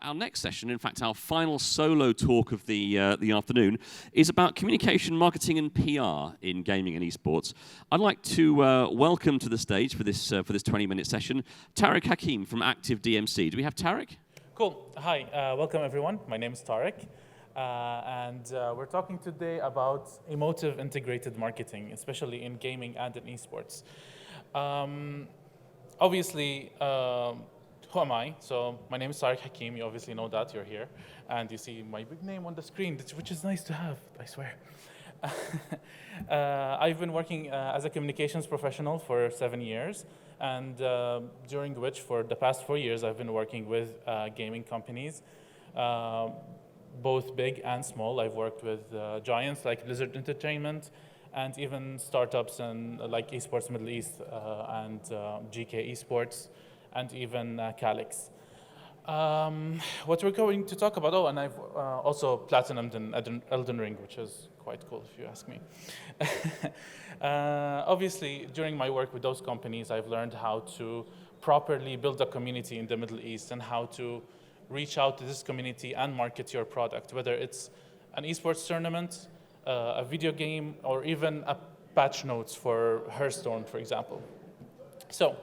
Our next session, in fact, our final solo talk of the afternoon, is about communication, marketing, and PR in gaming and esports. I'd like to welcome to the stage for this 20-minute session Tarek Hakim from Active DMC. Do we have Tarek? Cool. Hi. Welcome, everyone. My name is Tarek. And we're talking today about emotive integrated marketing, especially in gaming and in esports. Obviously, who am I? So my name is Tarek Hakim. You obviously know that. You're here. And you see my big name on the screen, which is nice to have, I swear. I've been working as a communications professional for 7 years. And during which, for the past 4 years, I've been working with gaming companies, both big and small. I've worked with giants like Blizzard Entertainment, and even startups like Esports Middle East and GK Esports, and even Calix. What we're going to talk about, and I've also platinumed in Elden Ring, which is quite cool if you ask me. Obviously, during my work with those companies, I've learned how to properly build a community in the Middle East and how to reach out to this community and market your product, whether it's an esports tournament, a video game, or even a patch notes for Hearthstone, for example. So,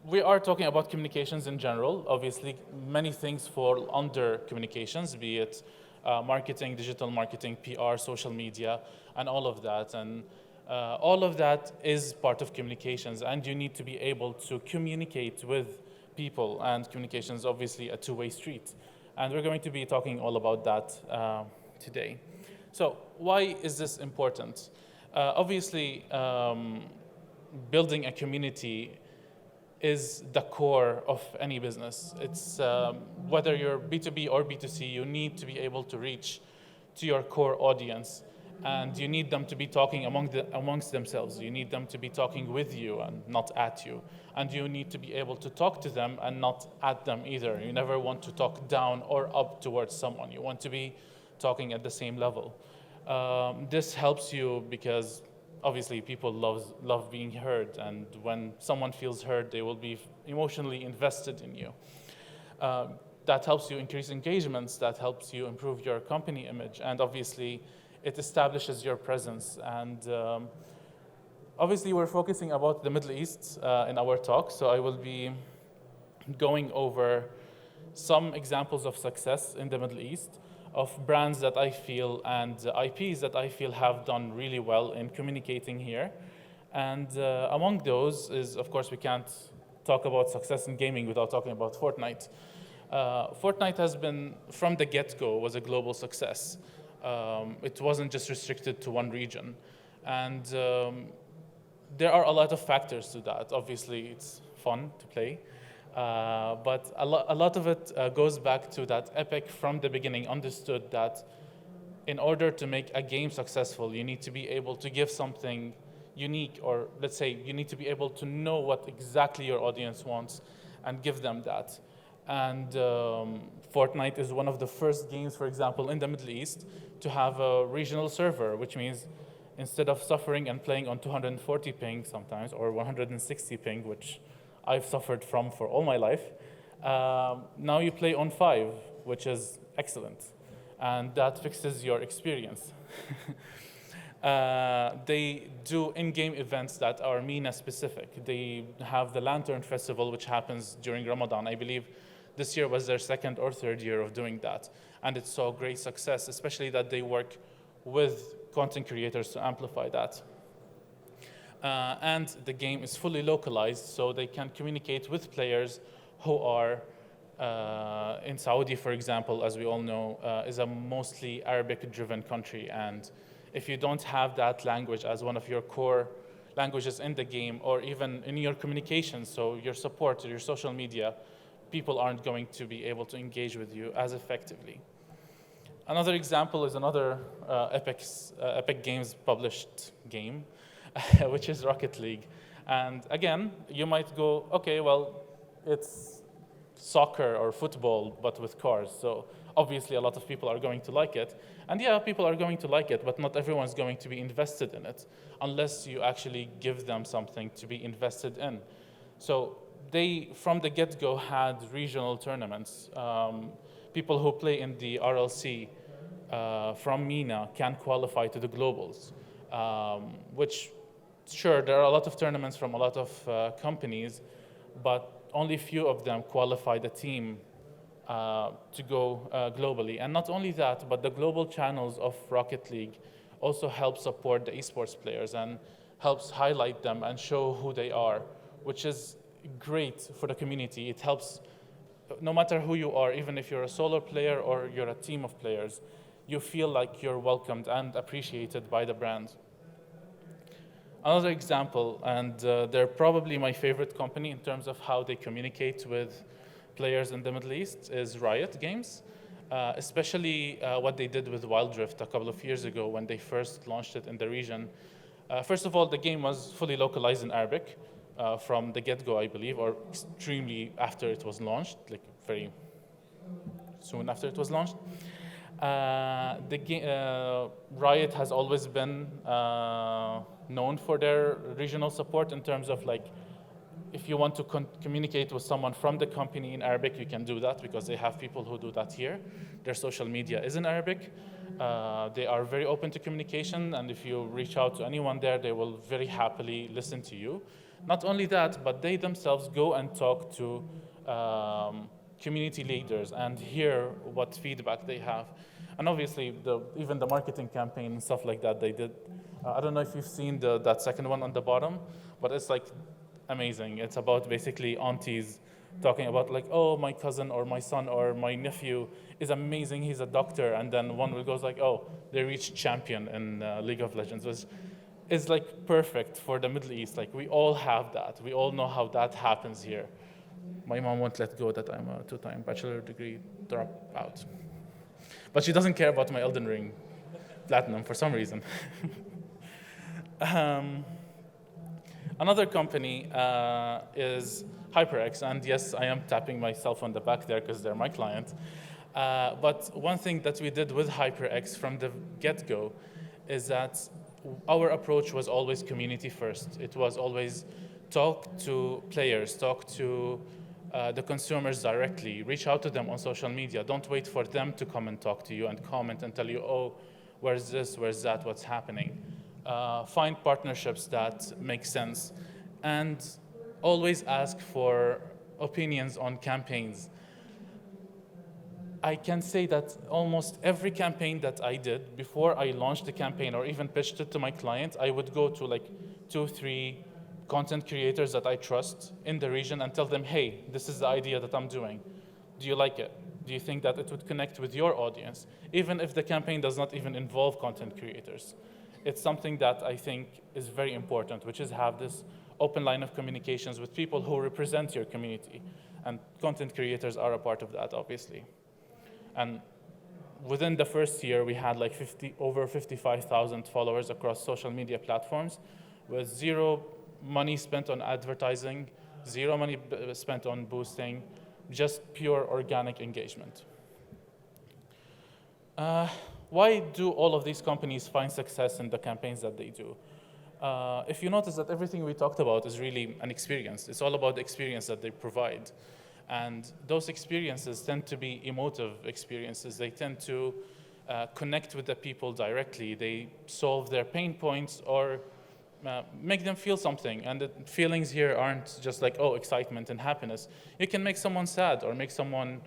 we are talking about communications in general. Obviously, many things fall under communications, be it marketing, digital marketing, PR, social media, and all of that. And all of that is part of communications, and you need to be able to communicate with people, and communication is obviously a two-way street. And we're going to be talking all about that today. So why is this important? Obviously, building a community is the core of any business. It's whether you're B2B or B2C, you need to be able to reach to your core audience, and you need them to be talking amongst themselves. You need them to be talking with you and not at you. And you need to be able to talk to them and not at them either. You never want to talk down or up towards someone. You want to be talking at the same level. This helps you because obviously people love being heard, and when someone feels heard, they will be emotionally invested in you. That helps you increase engagements, that helps you improve your company image, and obviously it establishes your presence. And obviously we're focusing about the Middle East in our talk, so I will be going over some examples of success in the Middle East, of brands that I feel and IPs that I feel have done really well in communicating here. And among those is, of course, we can't talk about success in gaming without talking about Fortnite. Fortnite has been, from the get-go, was a global success. It wasn't just restricted to one region. And there are a lot of factors to that. Obviously, it's fun to play. But a lot of it goes back to that Epic from the beginning understood that in order to make a game successful, you need to be able to give something unique, or let's say you need to be able to know what exactly your audience wants and give them that. And Fortnite is one of the first games, for example, in the Middle East to have a regional server, which means instead of suffering and playing on 240 ping sometimes, or 160 ping, which I've suffered from for all my life, now you play on 5, which is excellent. And that fixes your experience. They do in-game events that are MENA specific. They have the Lantern Festival, which happens during Ramadan. I believe this year was their second or third year of doing that. And it saw great success, especially that they work with content creators to amplify that. And the game is fully localized, so they can communicate with players who are in Saudi, for example, as we all know, is a mostly Arabic-driven country. And if you don't have that language as one of your core languages in the game, or even in your communications, so your support, your social media, people aren't going to be able to engage with you as effectively. Another example is another Epic Games published game, which is Rocket League. And again, you might go, okay, well, it's soccer or football, but with cars. So obviously a lot of people are going to like it. And yeah, people are going to like it, but not everyone's going to be invested in it unless you actually give them something to be invested in. So they, from the get-go, had regional tournaments. People who play in the RLC from MENA can qualify to the globals, which, sure, there are a lot of tournaments from a lot of companies, but only few of them qualify the team to go globally. And not only that, but the global channels of Rocket League also help support the esports players and helps highlight them and show who they are, which is great for the community. It helps, no matter who you are, even if you're a solo player or you're a team of players, you feel like you're welcomed and appreciated by the brand. Another example, and they're probably my favorite company in terms of how they communicate with players in the Middle East, is Riot Games, especially what they did with Wild Rift a couple of years ago when they first launched it in the region. First of all, the game was fully localized in Arabic from the get-go, I believe, or extremely after it was launched, like very soon after it was launched. Riot has always been known for their regional support in terms of, like, if you want to communicate with someone from the company in Arabic, you can do that because they have people who do that here. Their social media is in Arabic. They are very open to communication, and if you reach out to anyone there, they will very happily listen to you. Not only that, but they themselves go and talk to community leaders and hear what feedback they have. And obviously, even the marketing campaign and stuff like that they did. I don't know if you've seen that second one on the bottom, but it's like amazing. It's about basically aunties talking about, like, oh, my cousin or my son or my nephew is amazing, he's a doctor, and then one goes like, oh, they reached champion in League of Legends, which is like perfect for the Middle East. Like, we all have that. We all know how that happens here. My mom won't let go that I'm a 2-time bachelor degree dropout. But she doesn't care about my Elden Ring Platinum for some reason. Another company is HyperX, and yes, I am tapping myself on the back there because they're my client. But one thing that we did with HyperX from the get-go is that our approach was always community first. It was always talk to players, talk to the consumers directly, reach out to them on social media. Don't wait for them to come and talk to you and comment and tell you, oh, where's this, where's that, what's happening. Find partnerships that make sense, and always ask for opinions on campaigns. I can say that almost every campaign that I did, before I launched the campaign or even pitched it to my client, I would go to like 2-3 content creators that I trust in the region and tell them, hey, this is the idea that I'm doing. Do you like it? Do you think that it would connect with your audience? Even if the campaign does not even involve content creators. It's something that I think is very important, which is have this open line of communications with people who represent your community. And content creators are a part of that, obviously. And within the first year, we had like over 55,000 followers across social media platforms, with zero money spent on advertising, zero money spent on boosting, just pure organic engagement. Why do all of these companies find success in the campaigns that they do? If you notice that everything we talked about is really an experience. It's all about the experience that they provide. And those experiences tend to be emotive experiences. They tend to connect with the people directly. They solve their pain points or make them feel something. And the feelings here aren't just like, oh, excitement and happiness. You can make someone sad or make someone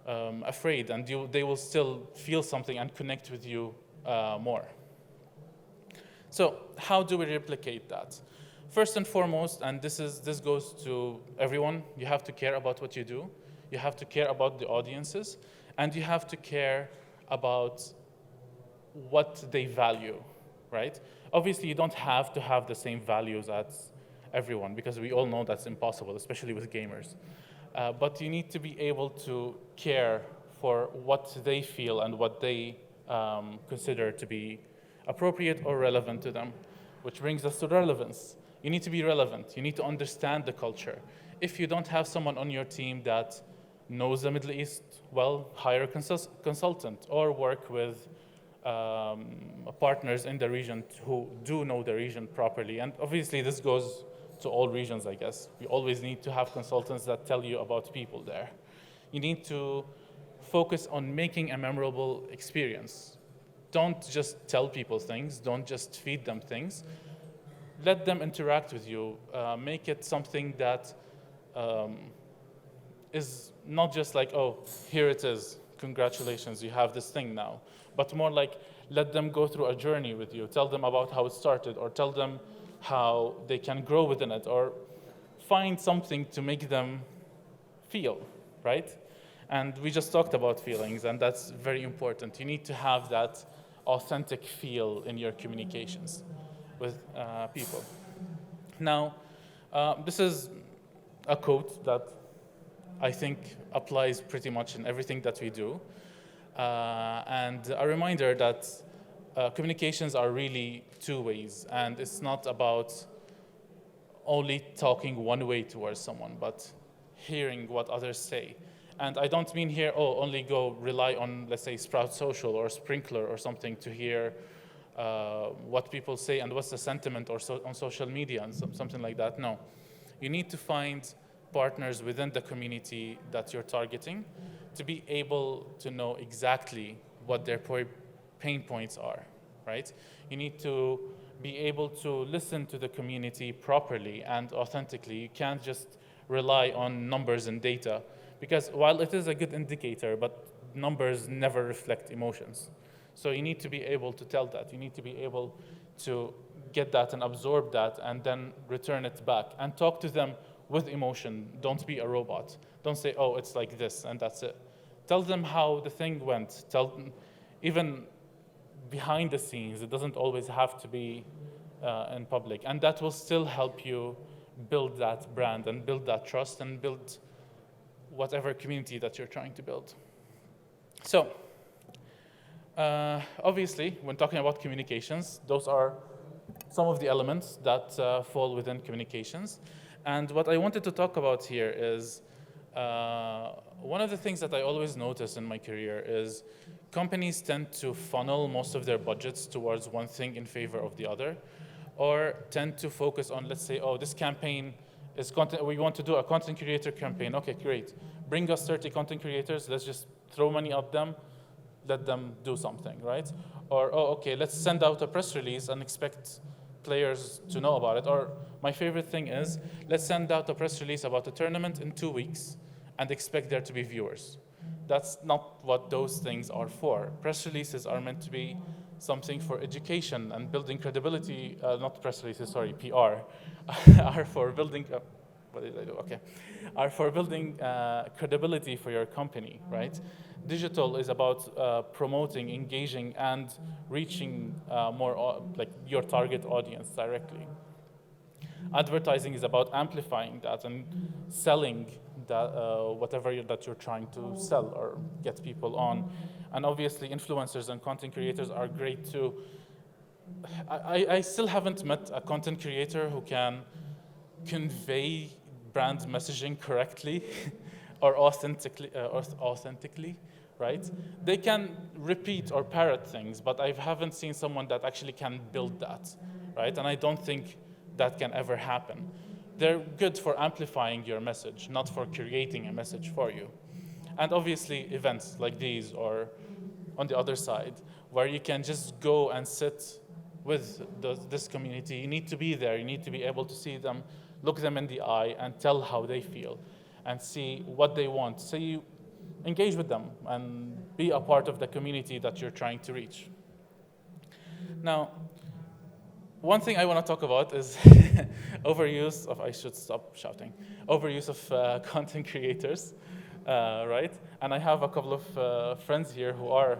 afraid, and they will still feel something and connect with you more. So how do we replicate that? First and foremost, and this goes to everyone, you have to care about what you do. You have to care about the audiences, and you have to care about what they value, right? Obviously, you don't have to have the same values as everyone, because we all know that's impossible, especially with gamers. But you need to be able to care for what they feel and what they consider to be appropriate or relevant to them, which brings us to relevance. You need to be relevant. You need to understand the culture. If you don't have someone on your team that knows the Middle East well, hire a consultant or work with partners in the region who do know the region properly. And obviously, this goes to all regions, I guess. We always need to have consultants that tell you about people there. You need to focus on making a memorable experience. Don't just tell people things, don't just feed them things. Let them interact with you. Make it something that is not just like, oh, here it is, congratulations, you have this thing now. But more like, let them go through a journey with you. Tell them about how it started, or tell them how they can grow within it, or find something to make them feel, right? And we just talked about feelings, and that's very important. You need to have that authentic feel in your communications with people. Now, this is a quote that I think applies pretty much in everything that we do. And a reminder that communications are really two ways, and it's not about only talking one way towards someone, but hearing what others say. And I don't mean here, oh, only go rely on, let's say, Sprout Social or Sprinkler or something to hear what people say and what's the sentiment or on social media and something like that. No, you need to find partners within the community that you're targeting to be able to know exactly what their pain points are, right? You need to be able to listen to the community properly and authentically. You can't just rely on numbers and data, because while it is a good indicator, but numbers never reflect emotions. So you need to be able to tell that. You need to be able to get that and absorb that and then return it back and talk to them with emotion. Don't be a robot. Don't say, oh, it's like this and that's it. Tell them how the thing went. Tell them, even behind the scenes, it doesn't always have to be in public. And that will still help you build that brand and build that trust and build whatever community that you're trying to build. So, obviously, when talking about communications, those are some of the elements that fall within communications. And what I wanted to talk about here is one of the things that I always notice in my career is companies tend to funnel most of their budgets towards one thing in favor of the other, or tend to focus on, let's say, oh, this campaign is content, we want to do a content creator campaign. Okay, great. Bring us 30 content creators, let's just throw money at them, let them do something, right? Or, oh, okay, let's send out a press release and expect players to know about it. Or my favorite thing is, let's send out a press release about a tournament in 2 weeks and expect there to be viewers. That's not what those things are for. Press releases are meant to be something for education and building credibility, not press releases, sorry, PR, are for building, what did I do? Okay. Are for building credibility for your company, right? Digital is about promoting, engaging, and reaching more like your target audience directly. Advertising is about amplifying that and selling that, whatever that you're trying to sell or get people on. And obviously, influencers and content creators are great too. I still haven't met a content creator who can convey brand messaging correctly or authentically, right? They can repeat or parrot things, but I haven't seen someone that actually can build that, right? And I don't think that can ever happen. They're good for amplifying your message, not for creating a message for you. And obviously, events like these, or on the other side, where you can just go and sit with this community. You need to be there. You need to be able to see them, look them in the eye, and tell how they feel, and see what they want. So you engage with them and be a part of the community that you're trying to reach. Now, one thing I want to talk about is overuse of, I should stop shouting, overuse of content creators, right? And I have a couple of friends here who are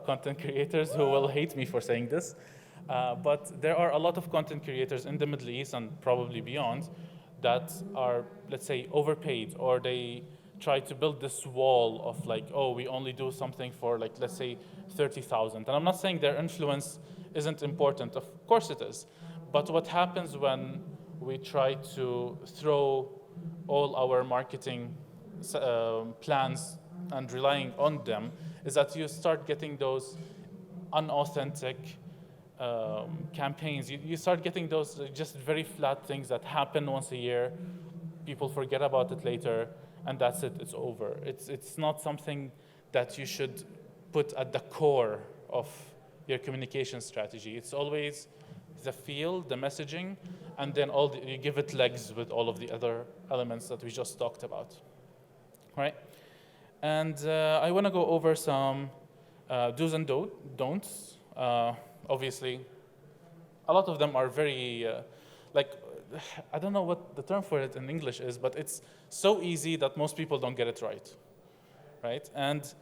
content creators who will hate me for saying this. But there are a lot of content creators in the Middle East and probably beyond that are, let's say, overpaid, or they try to build this wall of like, oh, we only do something for like, let's say, 30,000. And I'm not saying their influence isn't important. Of course it is. But what happens when we try to throw all our marketing plans and relying on them is that you start getting those unauthentic campaigns, you start getting those just very flat things that happen once a year. People forget about it later, and that's it, it's over. It's not something that you should put at the core of your communication strategy. It's always the feel, the messaging, and then you give it legs with all of the other elements that we just talked about. Right? And I want to go over some do's and don'ts. Obviously, a lot of them are very, I don't know what the term for it in English is, but it's so easy that most people don't get it right? And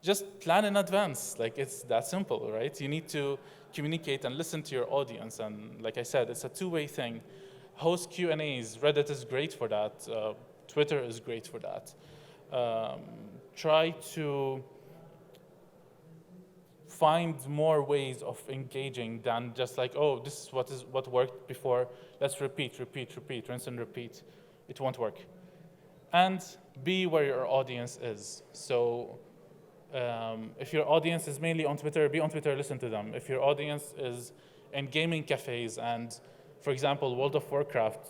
just plan in advance, it's that simple, right? You need to communicate and listen to your audience, and like I said, it's a two-way thing. Host Q&As, Reddit is great for that, Twitter is great for that. Try to find more ways of engaging than just this is what worked before, let's repeat, rinse and repeat. It won't work. And be where your audience is. So if your audience is mainly on Twitter, be on Twitter, listen to them. If your audience is in gaming cafes and, for example, World of Warcraft,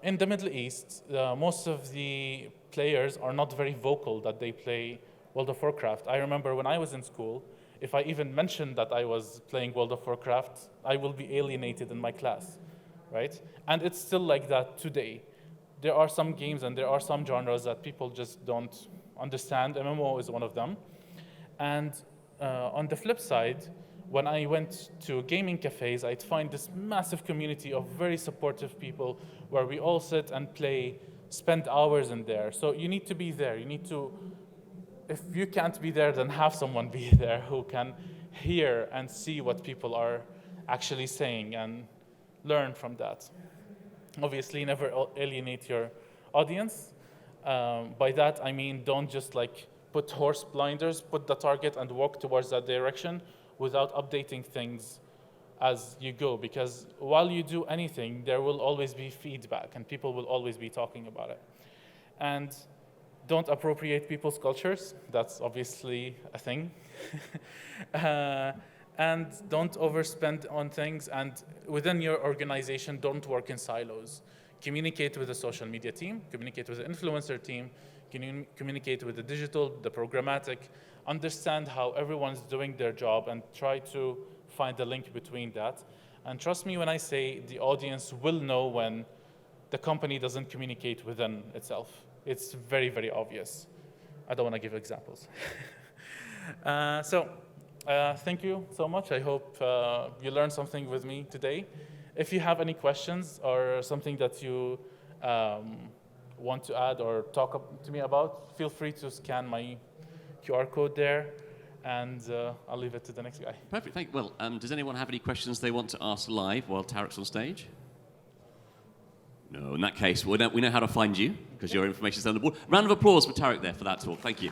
in the Middle East, most of the players are not very vocal that they play World of Warcraft. I remember when I was in school, if I even mentioned that I was playing World of Warcraft, I will be alienated in my class, right? And it's still like that today. There are some games and there are some genres that people just don't understand. MMO is one of them. And on the flip side, when I went to gaming cafes, I'd find this massive community of very supportive people where we all sit and play, spend hours in there. So you need to be there. You need to, if you can't be there, then have someone be there who can hear and see what people are actually saying and learn from that. Obviously, never alienate your audience. By that, I mean don't just put horse blinders, put the target and walk towards that direction without updating things as you go. Because while you do anything, there will always be feedback and people will always be talking about it. And don't appropriate people's cultures. That's obviously a thing. And don't overspend on things. And within your organization, don't work in silos. Communicate with the social media team, communicate with the influencer team, communicate with the digital, the programmatic, understand how everyone's doing their job and try to find the link between that. And trust me when I say the audience will know when the company doesn't communicate within itself. It's very, very obvious. I don't want to give examples. Thank you so much. I hope you learned something with me today. If you have any questions or something that you want to add or talk to me about, feel free to scan my QR code there, and I'll leave it to the next guy. Perfect, thank you. Well, does anyone have any questions they want to ask live while Tarek's on stage? No, in that case, we know how to find you, because your information is on the board. Round of applause for Tarek there for that talk. Thank you.